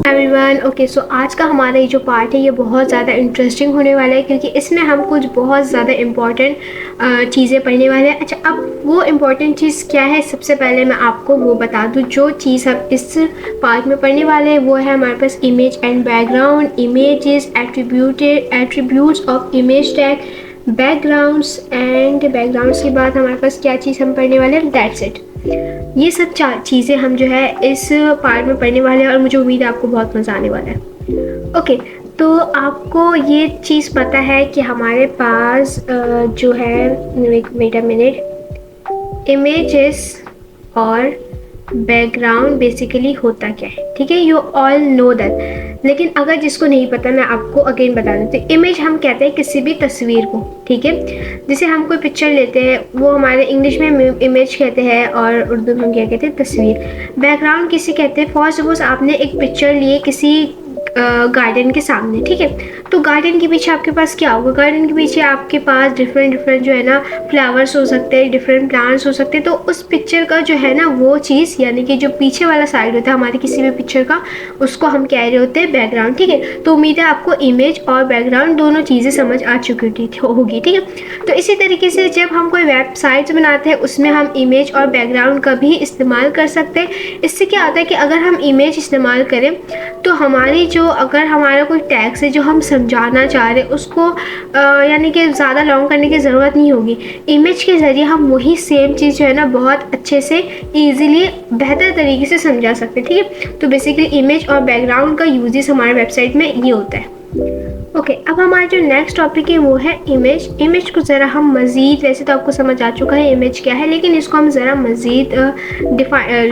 Everyone, okay so आज का हमारा ये जो पार्ट है ये बहुत ज़्यादा इंटरेस्टिंग होने वाला है, क्योंकि इसमें हम कुछ बहुत ज़्यादा इम्पॉर्टेंट चीज़ें पढ़ने वाले हैं। अच्छा, अब वो इम्पॉर्टेंट चीज़ क्या है, सबसे पहले मैं आपको वो बता दूँ। जो चीज़ हम इस पार्ट में पढ़ने वाले हैं वो है हमारे पास image and background, images, attributes of image tag, backgrounds and backgrounds के बाद हमारे पास क्या चीज़ हम पढ़ने वाले हैं, दैट्स इट। ये सब चीज़ें हम जो है इस पार्ट में पढ़ने वाले हैं और मुझे उम्मीद है आपको बहुत मज़ा आने वाला है। ओके, तो आपको ये चीज़ पता है कि हमारे पास जो है, वेट अ मिनट, इमेजेस और बैकग्राउंड बेसिकली होता क्या है, ठीक है, यू ऑल नो दैट। लेकिन अगर जिसको नहीं पता मैं आपको अगेन बता देती हूँ। इमेज हम कहते हैं किसी भी तस्वीर को, ठीक है। जैसे हम कोई पिक्चर लेते हैं वो हमारे इंग्लिश में इमेज कहते हैं और उर्दू में हम क्या कहते हैं, तस्वीर। बैकग्राउंड किसी कहते हैं, फॉर सपोज आपने एक पिक्चर लिए किसी गार्डन के सामने, ठीक है, तो गार्डन के पीछे आपके पास क्या होगा, गार्डन के पीछे आपके पास डिफरेंट जो है ना फ्लावर्स हो सकते हैं, डिफरेंट प्लांट्स हो सकते हैं। तो उस पिक्चर का जो है ना वो चीज़, यानी कि जो पीछे वाला साइड होता है हमारी किसी भी पिक्चर का, उसको हम कह रहे होते हैं बैकग्राउंड, ठीक है। तो उम्मीद है आपको इमेज और बैकग्राउंड दोनों चीज़ें समझ आ चुकी होगी, ठीक है। तो इसी तरीके से जब हम कोई वेबसाइट्स बनाते हैं उसमें हम इमेज और बैकग्राउंड का भी इस्तेमाल कर सकते हैं। इससे क्या होता है कि अगर हम इमेज इस्तेमाल करें तो हमारी जो, अगर हमारा कोई टैक्स है जो हम समझाना चाह रहे हैं उसको यानी कि ज़्यादा लॉन्ग करने की ज़रूरत नहीं होगी। इमेज के ज़रिए हम वही सेम चीज़ जो है ना बहुत अच्छे से ईज़िली बेहतर तरीके से समझा सकते हैं, ठीक है। तो बेसिकली इमेज और बैकग्राउंड का यूजेस हमारे वेबसाइट में ये होता है। ओके, अब हमारा जो नेक्स्ट टॉपिक है वो है इमेज। इमेज को ज़रा हम मज़ीद, वैसे तो आपको समझ आ चुका है इमेज क्या है, लेकिन इसको हम ज़रा मज़ीद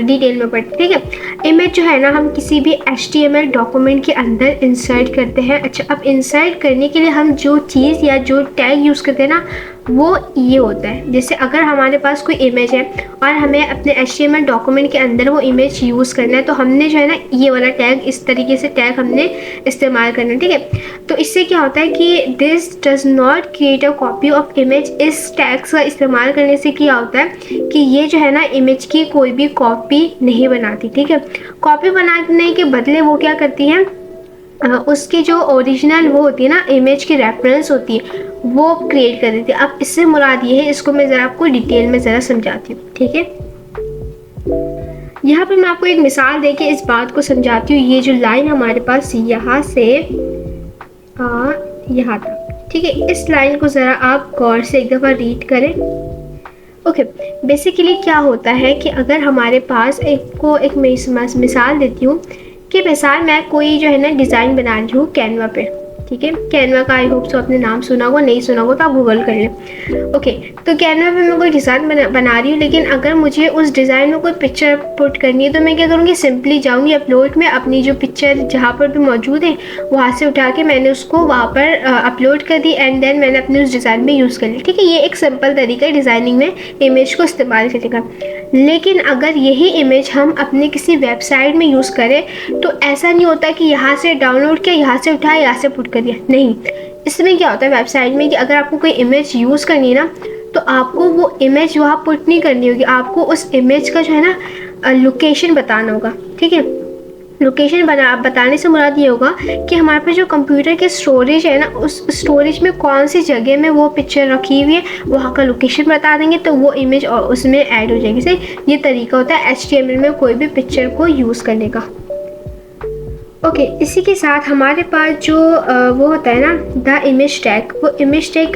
डिटेल में पढ़ते हैं, ठीक है। इमेज जो है ना हम किसी भी HTML डॉक्यूमेंट के अंदर इंसर्ट करते हैं। अच्छा, अब इंसर्ट करने के लिए हम जो चीज़ या जो टैग यूज़ करते हैं ना वो ये होता है। जैसे अगर हमारे पास कोई इमेज है और हमें अपने HTML डॉक्यूमेंट के अंदर वो इमेज यूज़ करना है, तो हमने जो है ना ये वाला टैग, इस तरीके से टैग हमने इस्तेमाल करना है, ठीक है। तो इससे क्या होता है कि this does not create a copy of image. इस टैग्स का इस्तेमाल करने से क्या होता है कि ये जो है ना इमेज की कोई भी कॉपी नहीं बनाती, ठीक है। कॉपी बनाने के बदले वो क्या करती है, उसकी जो ओरिजिनल वो होती है ना, इमेज की रेफरेंस होती है, वो क्रिएट कर देती है। अब इससे मुराद ये है, इसको मैं ज़रा आपको डिटेल में ज़रा समझाती हूँ, ठीक है। यहाँ पर मैं आपको एक मिसाल देके इस बात को समझाती हूँ। ये जो लाइन हमारे पास यहाँ से यहाँ तक, ठीक है, इस लाइन को ज़रा आप गौर से एक दफ़ा रीड करें। ओके, बेसिकली क्या होता है कि अगर हमारे पास एक मिसाल देती हूँ कि मिसाल मैं कोई जो है ना डिज़ाइन बना रही हूँ कैनवा पे, ठीक है। कैनवा का आई होप सो आपने नाम सुना होगा, नहीं सुना होगा तो आप गूगल कर लें। ओके, तो कैनवा पे मैं कोई डिज़ाइन बना रही हूँ, लेकिन अगर मुझे उस डिज़ाइन में कोई पिक्चर पुट करनी है तो मैं क्या करूँगी, सिंपली जाऊँगी अपलोड में, अपनी जो पिक्चर जहाँ पर भी मौजूद है वहाँ से उठा के मैंने उसको वहाँ पर अपलोड कर दी एंड देन मैंने अपने उस डिज़ाइन में यूज़ कर ली, ठीक है। ये एक सिंपल तरीका है डिज़ाइनिंग में इमेज को इस्तेमाल करने का। लेकिन अगर यही इमेज हम अपने किसी वेबसाइट में यूज़ करें तो ऐसा नहीं होता कि यहाँ से डाउनलोड किया, यहाँ से उठाया, यहाँ से पुट कर दिया, नहीं। इसमें क्या होता है वेबसाइट में कि अगर आपको कोई इमेज यूज़ करनी है ना तो आपको वो इमेज वहाँ पुट नहीं करनी होगी, आपको उस इमेज का जो है ना लोकेशन बताना होगा, ठीक है। लोकेशन बताने से मुराद ये होगा कि हमारे पास जो कंप्यूटर की स्टोरेज है ना, उस स्टोरेज में कौन सी जगह में वो पिक्चर रखी हुई है वहाँ का लोकेशन बता देंगे तो वो इमेज और उसमें ऐड हो जाएगी। से ये तरीका होता है HTML में कोई भी पिक्चर को यूज़ करने का। ओके, इसी के साथ हमारे पास जो वो होता है ना द इमेज टैग, वो इमेज टैग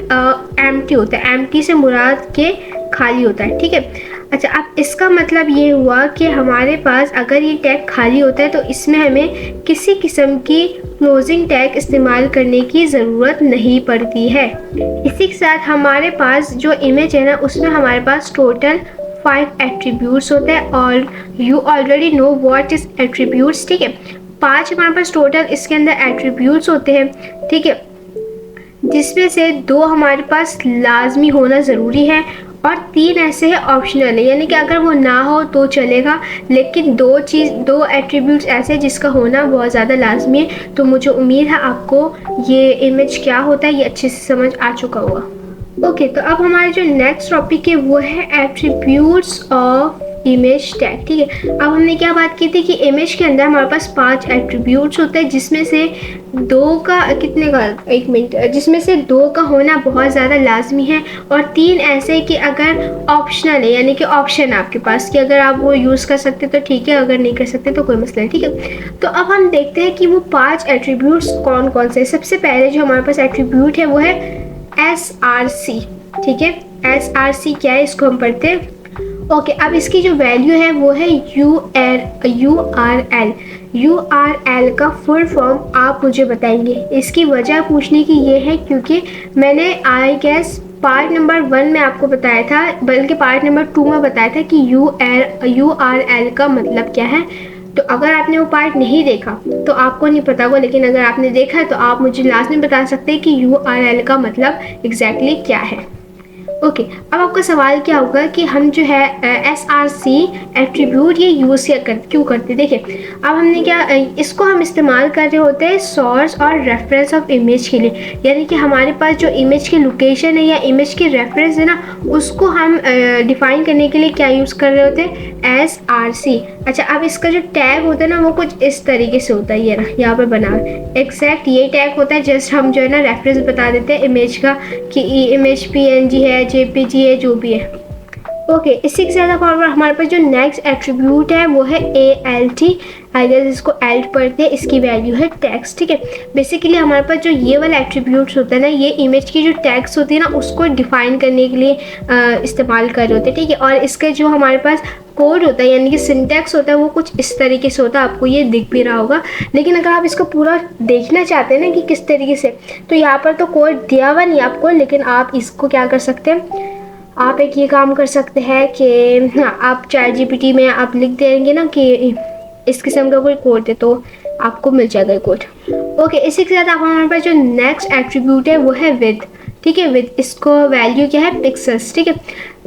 एम्प्टी होता है। एम्प्टी से मुराद के खाली होता है, ठीक है। अच्छा, अब इसका मतलब ये हुआ कि हमारे पास अगर ये टैग खाली होता है तो इसमें हमें किसी किस्म की क्लोजिंग टैग इस्तेमाल करने की ज़रूरत नहीं पड़ती है। इसी के साथ हमारे पास जो इमेज है ना उसमें हमारे पास टोटल 5 एट्रीब्यूट्स होते हैं और you already know what is attributes, ठीक है। 5 हमारे पास टोटल इसके अंदर एट्रीब्यूट्स होते हैं, ठीक है, जिसमें से 2 हमारे पास लाजमी होना ज़रूरी है और 3 ऐसे हैं ऑप्शनल है, यानी कि अगर वो ना हो तो चलेगा, लेकिन 2 एट्रीब्यूट्स ऐसे जिसका होना बहुत ज़्यादा लाजमी है। तो मुझे उम्मीद है आपको ये इमेज क्या होता है ये अच्छे से समझ आ चुका होगा। ओके तो अब हमारा जो नेक्स्ट टॉपिक है वो है एट्रीब्यूट्स ऑफ इमेज टैग। ठीक है, अब हमने क्या बात की थी कि इमेज के अंदर हमारे पास 5 एट्रीब्यूट्स होते हैं, जिसमें से 2 का कितने का, 1 मिनट, जिसमें से 2 का होना बहुत ज़्यादा लाजमी है और 3 ऐसे कि अगर ऑप्शनल है, यानी कि ऑप्शन है आपके पास कि अगर आप वो यूज़ कर सकते तो ठीक है, अगर नहीं कर सकते तो कोई मसला नहीं। ठीक है, तो अब हम देखते हैं कि वो 5 एट्रीब्यूट्स कौन कौन से। सबसे पहले जो हमारे पास एट्रीब्यूट है वो है SRC। ठीक है, SRC क्या है, इसको हम पढ़ते हैं। ओके अब इसकी जो वैल्यू है वो है URL। URL का फुल फॉर्म आप मुझे बताएंगे। इसकी वजह पूछने की ये है क्योंकि मैंने आई गेस पार्ट नंबर 1 में आपको बताया था, बल्कि पार्ट नंबर 2 में बताया था कि URL का मतलब क्या है। तो अगर आपने वो पार्ट नहीं देखा तो आपको नहीं पता होगा, लेकिन अगर आपने देखा है तो आप मुझे लास्ट में बता सकते हैं कि URL का मतलब एग्जैक्टली क्या है। ओके अब आपका सवाल क्या होगा कि हम जो है SRC एट्रीब्यूट ये यूज़ क्यों करते हैं। देखिए अब हमने क्या, इसको हम इस्तेमाल कर रहे होते हैं सोर्स और रेफरेंस ऑफ इमेज के लिए, यानी कि हमारे पास जो इमेज की लोकेशन है या इमेज की रेफरेंस है ना, उसको हम डिफ़ाइन करने के लिए क्या यूज़ कर रहे होते हैं, SRC। अच्छा अब इसका जो टैग होता है ना वो कुछ इस तरीके से होता है, ये ना यहाँ पर बना एग्जैक्ट ये टैग होता है। जस्ट हम जो है ना रेफरेंस बता देते हैं इमेज का कि इमेज PNG है, JPG है, जो भी है। ओके इसी के साथ फॉरवर्ड हमारे पास जो नेक्स्ट एट्रीब्यूट है वो है ALT। आई गेस इसको एल्ट पढ़ते हैं, इसकी वैल्यू है टैग्स। ठीक है, बेसिकली हमारे पास जो ये वाला एट्रीब्यूट्स होता है ना, ये इमेज की जो टैग्स होती है ना उसको डिफाइन करने के लिए इस्तेमाल कर रहे होते हैं। ठीक है, और इसका जो हमारे पास कोड होता है यानी कि सिंटैक्स होता है वो कुछ इस तरीके से होता है, आपको ये दिख भी रहा होगा। लेकिन अगर आप इसको पूरा देखना चाहते हैं ना कि किस तरीके से, तो यहाँ पर तो कोड दिया हुआ नहीं आपको, लेकिन आप इसको क्या कर सकते हैं, आप एक ये काम कर सकते हैं कि हाँ आप ChatGPT में आप लिख देंगे ना कि इस किस्म का कोई कोड है तो आपको मिल जाएगा कोड। ओके इसी के साथ आप हमारे पास जो नेक्स्ट एट्रीब्यूट है वो है विड्थ। ठीक है, विद इसको वैल्यू क्या है, पिक्सल्स। ठीक है,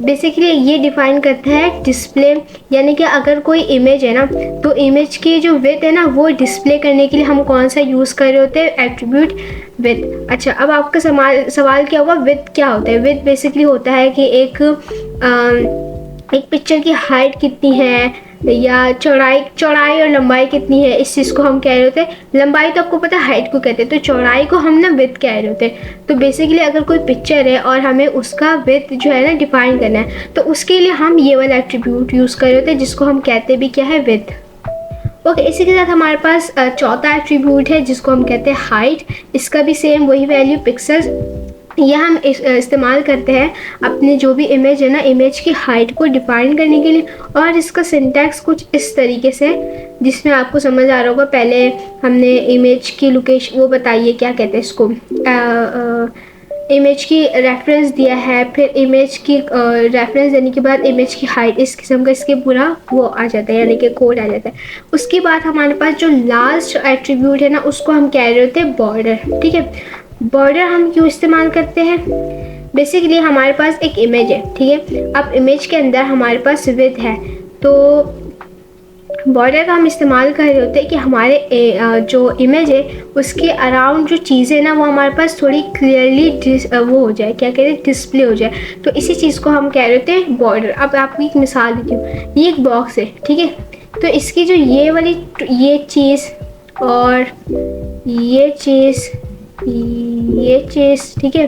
बेसिकली ये डिफाइन करता है डिस्प्ले, यानी कि अगर कोई इमेज है ना तो इमेज की जो विड्थ है ना वो डिस्प्ले करने के लिए हम कौन सा यूज़ कर रहे होते हैं, एट्रीब्यूट विड्थ। अच्छा अब आपका सवाल क्या होगा, विड्थ क्या होता है। विड्थ बेसिकली होता है कि एक पिक्चर की हाइट कितनी है या चौड़ाई और लंबाई कितनी है, इस चीज़ को हम कह रहे होते हैं। लंबाई तो आपको पता है हाइट को कहते हैं, तो चौड़ाई को हम ना विड्थ कह रहे होते हैं। तो बेसिकली अगर कोई पिक्चर है और हमें उसका विड्थ जो है ना डिफाइन करना है तो उसके लिए हम ये वाला एट्रीब्यूट यूज़ कर रहे होते हैं जिसको हम कहते भी क्या है, विड्थ। ओके इसी के साथ हमारे पास चौथा एट्रीब्यूट है जिसको हम कहते हैं हाइट। इसका भी सेम वही वैल्यू पिक्सल्स, यह हम इस्तेमाल करते हैं अपने जो भी इमेज है ना, इमेज की हाइट को डिफाइन करने के लिए। और इसका सिंटैक्स कुछ इस तरीके से, जिसमें आपको समझ आ रहा होगा। पहले हमने इमेज की लोकेशन वो बताइए क्या कहते हैं इसको, इमेज की रेफरेंस दिया है, फिर इमेज की रेफरेंस देने के बाद इमेज की हाइट, इस किस्म का इसके पूरा वो आ जाता है, यानी कि कोड आ जाता है। उसके बाद हमारे पास जो लास्ट एट्रीब्यूट है ना उसको हम कह रहे होते हैं बॉर्डर। ठीक है, बॉर्डर हम क्यों इस्तेमाल करते हैं, बेसिकली हमारे पास एक इमेज है। ठीक है, अब इमेज के अंदर हमारे पास विड्थ है तो बॉर्डर का हम इस्तेमाल कर रहे होते हैं कि हमारे जो इमेज है उसके अराउंड जो चीज़ें ना वो हमारे पास थोड़ी क्लियरली वो हो जाए, क्या कहते हैं, डिस्प्ले हो जाए। तो इसी चीज़ को हम कह रहे होते हैं बॉर्डर। अब आपको एक मिसाल देती हूँ, ये एक बॉक्स है। ठीक है, तो इसकी जो ये वाली ये चीज़ और ये चीज़ ठीक है,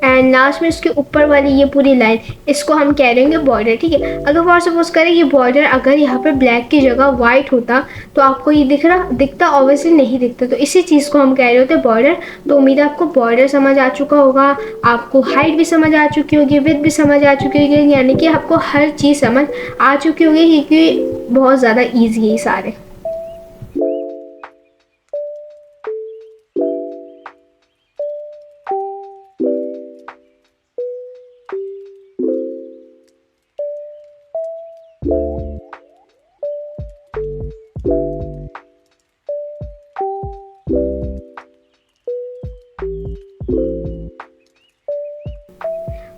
एंड लास्ट में इसके ऊपर वाली ये पूरी लाइन, इसको हम कह देंगे बॉर्डर। ठीक है, अगर फॉर सपोज करें ये बॉर्डर अगर यहाँ पर ब्लैक की जगह वाइट होता तो आपको ये दिखता ऑब्वियसली नहीं दिखता। तो इसी चीज़ को हम कह रहे होते हैं बॉर्डर। तो उम्मीद है आपको बॉर्डर समझ आ चुका होगा, आपको हाइट भी समझ आ चुकी होगी, विड्थ भी समझ आ चुकी होगी, यानी कि आपको हर चीज़ समझ आ चुकी होगी क्योंकि बहुत ज़्यादा ईजी है सारे।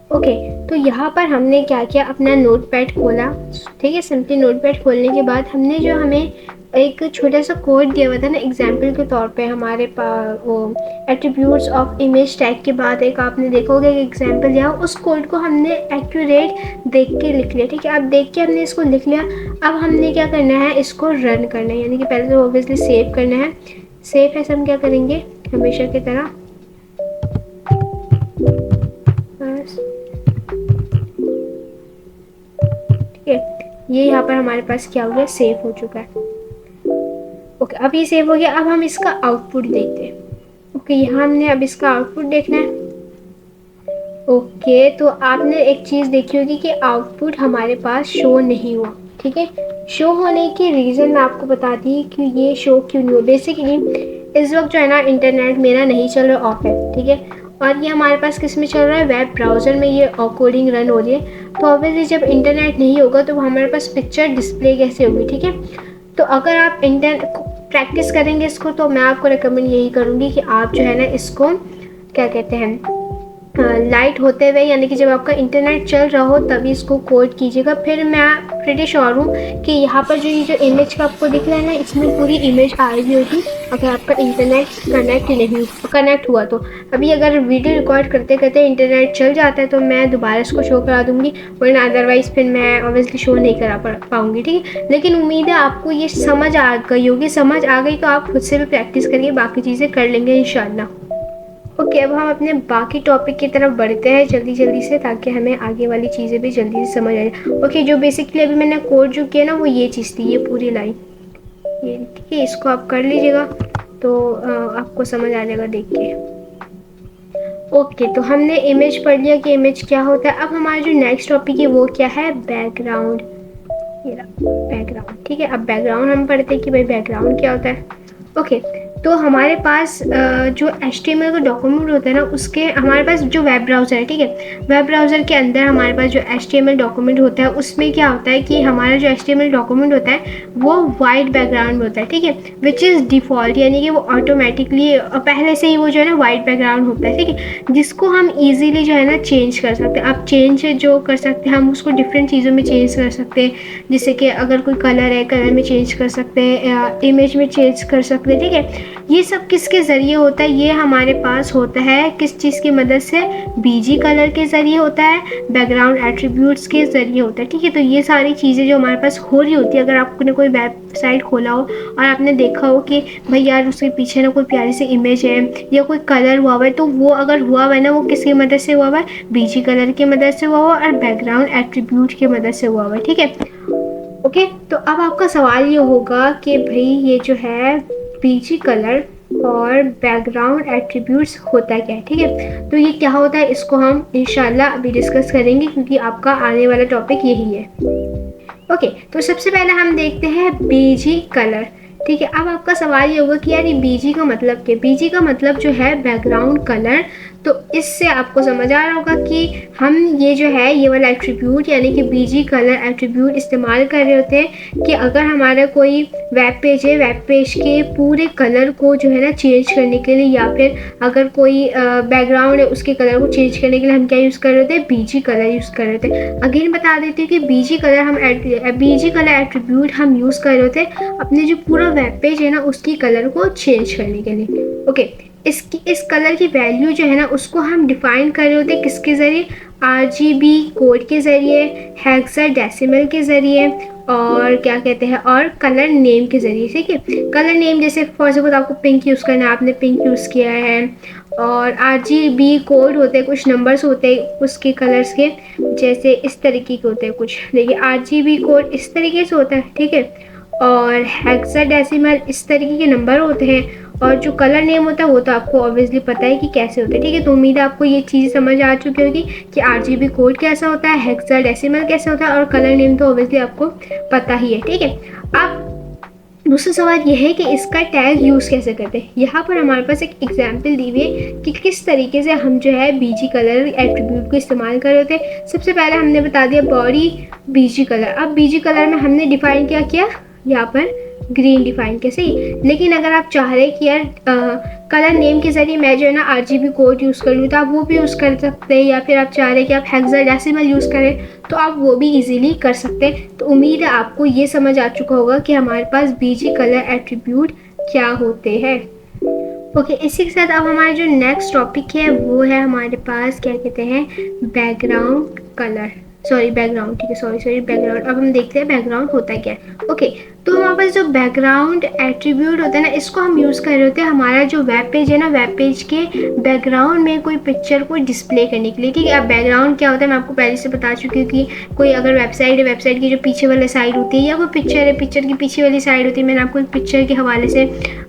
ओके तो यहाँ पर हमने क्या किया, अपना नोटपैड खोला। ठीक है, सिंपली नोटपैड खोलने के बाद हमने जो हमें एक छोटा सा कोड दिया हुआ था ना एग्जाम्पल के तौर पे हमारे पास, वो एट्रीब्यूट्स ऑफ इमेज टैग के बाद एक आपने देखा होगा एक एग्जाम्पल दिया, उस कोड को हमने एक्यूरेट देख के लिख लिया। ठीक है, अब देख के हमने इसको लिख लिया। अब हमने क्या करना है, इसको रन करना है, यानी कि पहले तो ऑब्वियसली सेव करना है। सेव है, हम क्या करेंगे हमेशा की तरह बस, ठीक है, ये यहाँ पर हमारे पास क्या हो गया, सेव हो चुका है। ओके, अब ये सेव हो गया। अब हम इसका आउटपुट देखते हैं। ओके, यहाँ हमने अब इसका आउटपुट देखना है। ओके, तो आपने एक चीज़ देखी होगी कि आउटपुट हमारे पास शो नहीं हुआ। ठीक है, शो होने की रीज़न मैं आपको बता दी कि ये शो क्यों नहीं हुआ। बेसिकली इस वक्त जो है ना इंटरनेट मेरा नहीं चल रहा, ऑफ है। ठीक है, और ये हमारे पास किस में चल रहा है, वेब ब्राउज़र में ये कोडिंग रन हो रही है। तो ऑब्वियसली जब इंटरनेट नहीं होगा तो हमारे पास पिक्चर डिस्प्ले कैसे होगी। ठीक है, तो अगर आप प्रैक्टिस करेंगे इसको, तो मैं आपको रिकमेंड यही करूँगी कि आप जो है ना इसको क्या कहते हैं, लाइट होते हुए, यानी कि जब आपका इंटरनेट चल रहा हो तभी इसको कोड कीजिएगा। फिर मैं प्रीटी श्योर हूँ कि यहाँ पर जो ये जो इमेज का आपको दिख रहा है ना, इसमें पूरी इमेज आ रही होगी अगर आपका इंटरनेट कनेक्ट हुआ तो। अभी अगर वीडियो रिकॉर्ड करते करते इंटरनेट चल जाता है तो मैं दोबारा इसको शो करा दूँगी, वरना अदरवाइज़ फिर मैं ऑब्वियसली शो नहीं करा पाऊँगी। ठीक है, लेकिन उम्मीद है आपको ये समझ आ गई होगी। समझ आ गई तो आप खुद से भी प्रैक्टिस करिए, बाकी चीज़ें कर लेंगे इंशाल्लाह। ओके, अब हम अपने बाकी टॉपिक की तरफ बढ़ते हैं जल्दी जल्दी से, ताकि हमें आगे वाली चीज़ें भी जल्दी से समझ आ जाए। ओके, जो बेसिकली अभी मैंने कोड जो किया ना वो ये चीज़ थी, ये पूरी लाइन, ये ठीक है, इसको आप कर लीजिएगा तो आपको समझ आ जाएगा देख के। ओके, तो हमने इमेज पढ़ लिया कि इमेज क्या होता है। अब हमारा जो नेक्स्ट टॉपिक है वो क्या है, बैकग्राउंड। ये बैकग्राउंड, ठीक है। अब बैकग्राउंड हम पढ़ते हैं कि भाई बैकग्राउंड क्या होता है। ओके, तो हमारे पास जो HTML का डॉक्यूमेंट होता है ना, उसके हमारे पास जो वेब ब्राउज़र है, ठीक है, वेब ब्राउज़र के अंदर हमारे पास जो HTML डॉक्यूमेंट होता है उसमें क्या होता है कि हमारा जो HTML डॉक्यूमेंट होता है वो वाइट बैकग्राउंड में होता है। ठीक है, विच इज़ डिफ़ॉल्ट, यानी कि वो ऑटोमेटिकली पहले से ही वो जो है ना वाइट बैकग्राउंड होता है। ठीक है, जिसको हम ईज़िली जो है ना चेंज कर सकते हैं। आप चेंज जो कर सकते हैं, हम उसको डिफरेंट चीज़ों में चेंज कर सकते हैं, जैसे कि अगर कोई कलर है, कलर में चेंज कर सकते हैं, इमेज में चेंज कर सकते हैं। ठीक है, ये सब किसके ज़रिए होता है, ये हमारे पास होता है किस चीज़ की मदद से, बीजी कलर के ज़रिए होता है, बैकग्राउंड एट्रीब्यूट्स के ज़रिए होता है। ठीक है, तो ये सारी चीज़ें जो हमारे पास हो रही होती है, अगर आपने कोई वेबसाइट खोला हो और आपने देखा हो कि भाई यार उसके पीछे ना कोई प्यारी सी इमेज है या कोई कलर हुआ हुआ है, तो वो अगर हुआ हुआ है ना, वो किसकी मदद से हुआ हुआ है, बीजी कलर की मदद से हुआ हुआ और बैकग्राउंड एट्रीब्यूट की मदद से हुआ हुआ है। ठीक है, ओके, तो अब आपका सवाल ये होगा कि भाई ये जो है बीजी कलर और बैकग्राउंड एट्रीब्यूट्स होता क्या है। ठीक है, तो ये क्या होता है इसको हम इंशाल्लाह अभी डिस्कस करेंगे, क्योंकि आपका आने वाला टॉपिक यही है। ओके, तो सबसे पहले हम देखते हैं बीजी कलर। ठीक है, अब आपका सवाल ये होगा कि यार ये बीजी का मतलब क्या। बीजी का मतलब जो है बैकग्राउंड कलर। तो इससे आपको समझ आ रहा होगा कि हम ये जो है ये वाला एट्रीब्यूट यानी कि बीजी कलर एट्रीब्यूट इस्तेमाल कर रहे होते हैं कि अगर हमारा कोई वेब पेज है, वेब पेज के पूरे कलर को जो है ना चेंज करने के लिए, या फिर अगर कोई बैकग्राउंड है उसके कलर को चेंज करने के लिए हम क्या यूज़ कर रहे होते हैं, बीजी कलर यूज़ कर रहे होते हैं। अगेन बता देती हूँ कि बीजी कलर एट्रीब्यूट हम यूज़ कर रहे होते हैं अपने जो पूरा वेब पेज है ना उसकी कलर को चेंज करने के लिए। ओके, इस कलर की वैल्यू जो है ना उसको हम डिफ़ाइन कर रहे होते हैं किसके ज़रिए, RGB कोड के ज़रिए, हेक्साडेसिमल के ज़रिए, और क्या कहते हैं, और कलर नेम के ज़रिए। ठीक है, कलर नेम जैसे फॉर सपोज आपको पिंक यूज़ करना है, आपने पिंक यूज़ किया है, और RGB कोड होते हैं, कुछ नंबर्स होते हैं उसके कलर्स के, जैसे इस तरीके के होते हैं कुछ, देखिए RGB कोड इस तरीके से होता है। ठीक है, और हेक्साडेसिमल इस तरीके के नंबर होते हैं, और जो कलर नेम होता है वो तो आपको ऑब्वियसली पता है कि कैसे होते हैं। ठीक है, तो उम्मीद है आपको ये चीज़ समझ आ चुकी होगी कि RGB कोड कैसा होता है, हेक्साडेसिमल कैसे होता है, और कलर नेम तो ऑब्वियसली आपको पता ही है। ठीक है, अब दूसरा सवाल ये है कि इसका टैग यूज़ कैसे करते हैं। यहाँ पर हमारे पास एक एग्जाम्पल दी हुई है कि किस तरीके से हम जो है बीजी कलर एट्रीब्यूट को इस्तेमाल कर रहे होते हैं। सबसे पहले हमने बता दिया बॉडी बीजी कलर। अब बीजी कलर में हमने डिफ़ाइन क्या किया, यहाँ पर ग्रीन डिफाइन कैसे ही। लेकिन अगर आप चाह रहे कि यार कलर नेम के ज़रिए मैं जो है ना RGB कोड यूज़ कर लूँ तो आप वो भी यूज़ कर सकते हैं, या फिर आप चाह रहे हैं कि आप हेक्साडेसिमल यूज़ करें तो आप वो भी इजीली कर सकते हैं। तो उम्मीद है आपको ये समझ आ चुका होगा कि हमारे पास बीजी कलर एट्रीब्यूट क्या होते हैं। ओके, इसी के साथ अब हमारा जो नेक्स्ट टॉपिक है वो है हमारे पास क्या कहते हैं, बैकग्राउंड कलर, सॉरी बैकग्राउंड, ठीक है, सॉरी बैकग्राउंड। अब हम देखते हैं बैकग्राउंड होता क्या है। ओके, तो हमारे पास जो बैकग्राउंड एट्रीब्यूट होता है ना, इसको हम यूज़ कर रहे होते हैं हमारा जो वेब पेज है ना, वेब पेज के बैकग्राउंड में कोई पिक्चर को डिस्प्ले करने के लिए, ठीक है। अब बैकग्राउंड क्या होता है मैं आपको पहले से बता चुकी हूँ कि कोई अगर वेबसाइट है, वेबसाइट की जो पीछे वाली साइड होती है, या कोई पिक्चर है, पिक्चर की पीछे वाली साइड होती है। मैंने आपको एक पिक्चर के हवाले से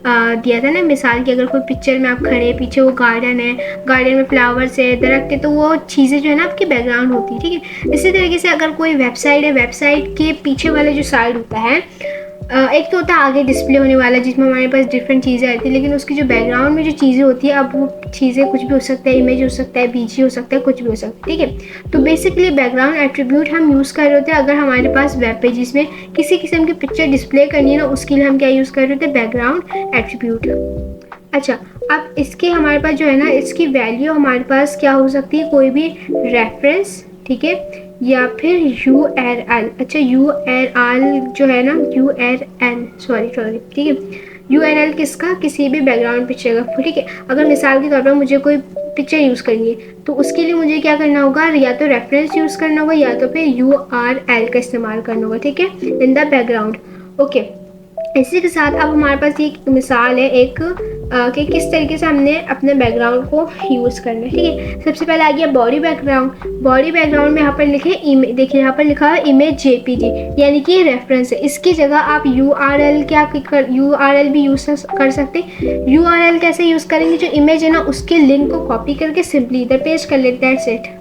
दिया था ना मिसाल की, अगर कोई पिक्चर में आप खड़े हैं, पीछे वो गार्डन है, गार्डन में फ्लावर्स है, दरख्त है, तो वो चीज़ें जो है ना आपकी बैकग्राउंड होती है, ठीक है। इसी तरीके से अगर कोई वेबसाइट है, वेबसाइट के पीछे वाला जो साइड होता है, एक तो होता है आगे डिस्प्ले होने वाला जिसमें हमारे पास डिफरेंट चीज़ें आती है, लेकिन उसकी जो बैकग्राउंड में जो चीज़ें होती है, अब वो चीज़ें कुछ भी हो सकता है, इमेज हो सकता है, बीजी हो सकता है, कुछ भी हो सकता है, ठीक है। तो बेसिकली बैकग्राउंड एट्रीब्यूट हम यूज़ कर रहे होते हैं अगर हमारे पास वेब पेजेस में किसी किस्म की पिक्चर डिस्प्ले करनी है ना, उसके लिए हम क्या यूज़ कर रहे होते हैं, बैकग्राउंड एट्रीब्यूट। अच्छा, अब इसके हमारे पास जो है ना, इसकी वैल्यू हमारे पास क्या हो सकती है, कोई भी रेफरेंस, ठीक है, या फिर URL। अच्छा, URL जो है ना, URL सॉरी ठीक है, URL किसका, किसी भी बैकग्राउंड पिक्चर का, ठीक है। अगर मिसाल के तौर पर मुझे कोई पिक्चर यूज़ करनी है तो उसके लिए मुझे क्या करना होगा, या तो रेफरेंस यूज़ करना होगा या तो फिर URL का इस्तेमाल करना होगा, ठीक है, इन द बैकग्राउंड। ओके, इसी के साथ अब हमारे पास ये मिसाल है एक कि किस तरीके से हमने अपने बैकग्राउंड को यूज़ करना है, ठीक है। सबसे पहले आ गया बॉडी बैकग्राउंड। बॉडी बैकग्राउंड में यहाँ पर लिखे इमेज, देखिए यहाँ पर लिखा है इमेज JPG, यानी कि रेफरेंस है। इसकी जगह आप URL भी यूज़ कर सकते हैं। URL कैसे यूज़ करेंगे, जो इमेज है ना उसके लिंक को कॉपी करके सिंपली इधर पेस्ट कर लेते हैं, सेट।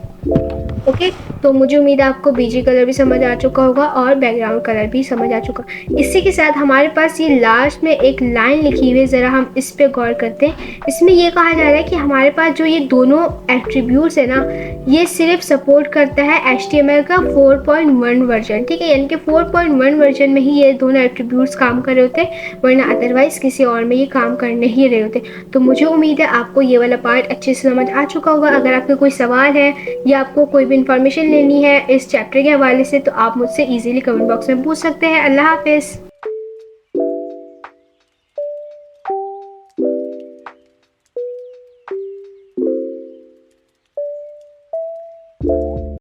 ओके, तो मुझे उम्मीद है आपको बीजी कलर भी समझ आ चुका होगा और बैकग्राउंड कलर भी समझ आ चुका। इसी के साथ हमारे पास ये लास्ट में एक लाइन लिखी हुई है, ज़रा हम इस पे गौर करते हैं। इसमें ये कहा जा रहा है कि हमारे पास जो ये दोनों एट्रीब्यूट्स है ना, ये सिर्फ सपोर्ट करता है HTML का 4.1 वर्जन, ठीक है, यानी कि 4.1 वर्जन में ही ये दोनों एट्रीब्यूट्स काम कर रहे होते हैं, वरना अदरवाइज़ किसी और में ये काम कर नहीं रहे होते। तो मुझे उम्मीद है आपको ये वाला पार्ट अच्छे से समझ आ चुका होगा। अगर आपके कोई सवाल है या आपको कोई भी इन्फॉर्मेशन लेनी है इस चैप्टर के हवाले से, तो आप मुझसे इजीली कमेंट बॉक्स में पूछ सकते हैं। अल्लाह हाफिज़।